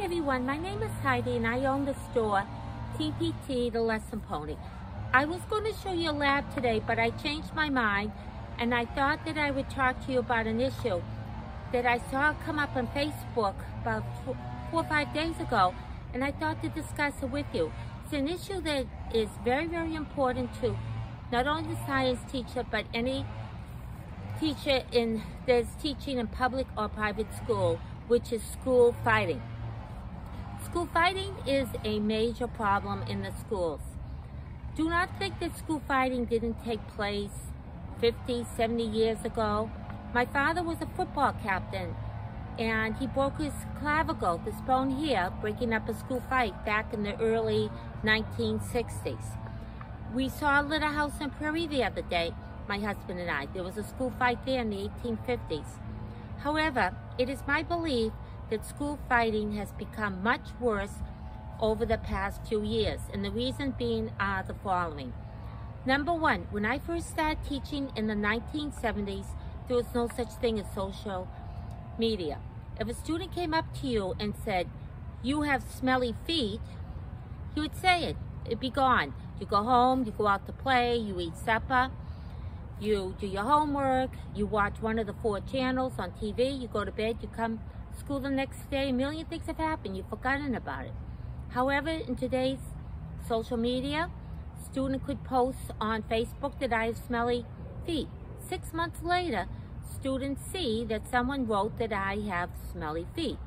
everyone, my name is Heidi and I own the store TPT The Lesson Pony. I was going to show you a lab today, but I changed my mind and I thought that I would talk to you about an issue that I saw come up on Facebook about 4 or 5 days ago, and I thought to discuss it with you. It's an issue that is very, very important to not only the science teacher, but any teacher that's teaching in public or private school, which is school fighting. School fighting is a major problem in the schools. Do not think that school fighting didn't take place 50, 70 years ago. My father was a football captain and he broke his clavicle, this bone here, breaking up a school fight back in the early 1960s. We saw Little House on Prairie the other day, my husband and I. There was a school fight there in the 1850s. However, it is my belief that school fighting has become much worse over the past few years, and the reason being are the following. Number one, when I first started teaching in the 1970s, there was no such thing as social media. If a student came up to you and said, "You have smelly feet," he would say it. It'd be gone. You go home, you go out to play, you eat supper, you do your homework, you watch one of the 4 channels on TV, you go to bed, you come to school the next day, a million things have happened, you've forgotten about it. However, in today's social media, student could post on Facebook that I have smelly feet. 6 months later, students see that someone wrote that I have smelly feet.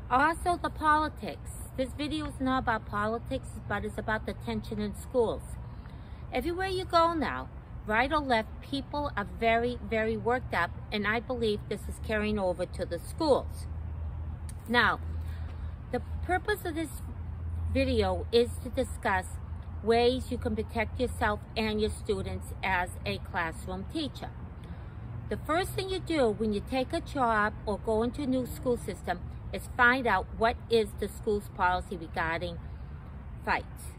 Also, the politics. This video is not about politics, but it's about the tension in schools. Everywhere you go now, right or left, people are very, very worked up, and I believe this is carrying over to the schools. Now, the purpose of this video is to discuss ways you can protect yourself and your students as a classroom teacher. The first thing you do when you take a job or go into a new school system is find out what is the school's policy regarding fights.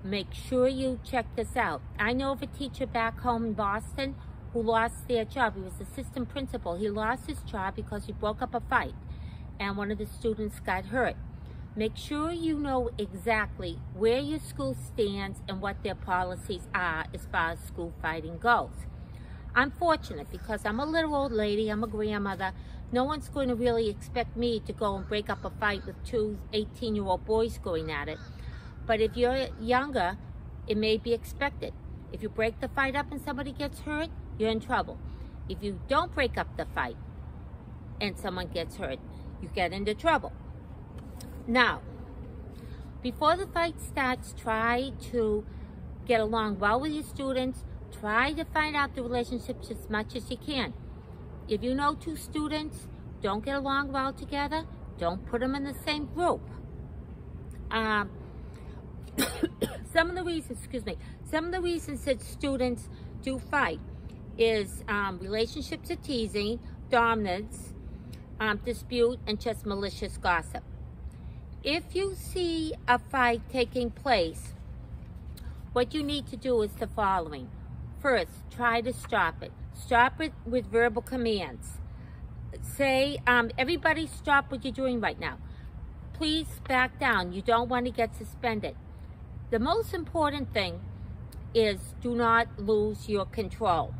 Make sure you check this out. I know of a teacher back home in Boston who lost their job. He was assistant principal. He lost his job because he broke up a fight and one of the students got hurt. Make sure you know exactly where your school stands and what their policies are as far as school fighting goes. I'm fortunate because I'm a little old lady, I'm a grandmother. No one's going to really expect me to go and break up a fight with 2 18-year-old boys going at it. But if you're younger, it may be expected. If you break the fight up and somebody gets hurt, you're in trouble. If you don't break up the fight and someone gets hurt, you get into trouble. Now, before the fight starts, try to get along well with your students. Try to find out the relationships as much as you can. If you know 2 students don't get along well together, don't put them in the same group. Some of the reasons that students do fight is relationships are teasing, dominance, dispute, and just malicious gossip. If you see a fight taking place, what you need to do is the following. First, try to stop it. Stop it with verbal commands. Say, everybody stop what you're doing right now. Please back down. You don't want to get suspended. The most important thing is do not lose your control.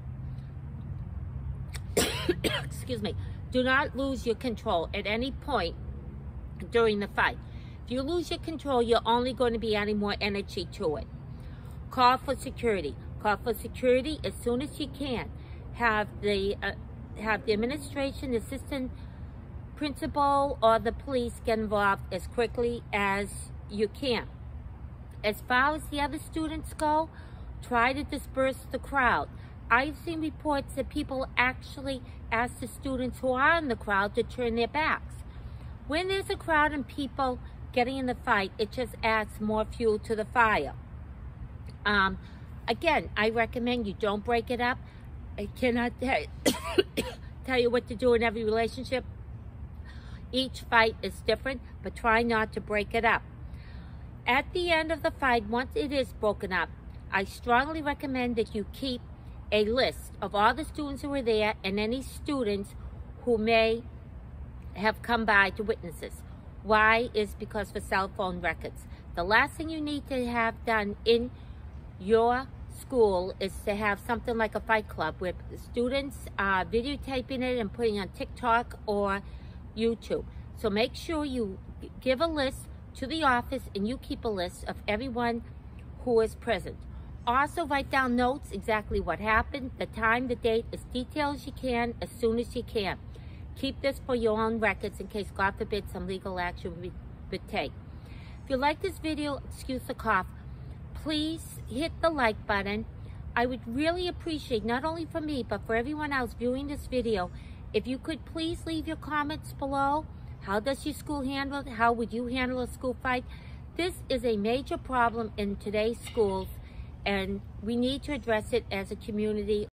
Excuse me. Do not lose your control at any point during the fight. If you lose your control, you're only going to be adding more energy to it. Call for security. Call for security as soon as you can. Have the administration, the assistant principal, or the police get involved as quickly as you can. As far as the other students go, try to disperse the crowd. I've seen reports that people actually ask the students who are in the crowd to turn their backs. When there's a crowd and people getting in the fight, it just adds more fuel to the fire. Again, I recommend you don't break it up. I cannot tell you what to do in every relationship. Each fight is different, but try not to break it up. At the end of the fight, once it is broken up, I strongly recommend that you keep a list of all the students who were there and any students who may have come by to witnesses. Why? Is because for cell phone records. The last thing you need to have done in your school is to have something like a fight club with students videotaping it and putting it on TikTok or YouTube. So make sure you give a list to the office and you keep a list of everyone who is present. Also write down notes, exactly what happened, the time, the date, as detailed as you can, as soon as you can. Keep this for your own records in case, God forbid, some legal action would take. If you like this video, excuse the cough, please hit the like button. I would really appreciate, not only for me, but for everyone else viewing this video, if you could please leave your comments below. How does your school handle it? How would you handle a school fight? This is a major problem in today's schools, and we need to address it as a community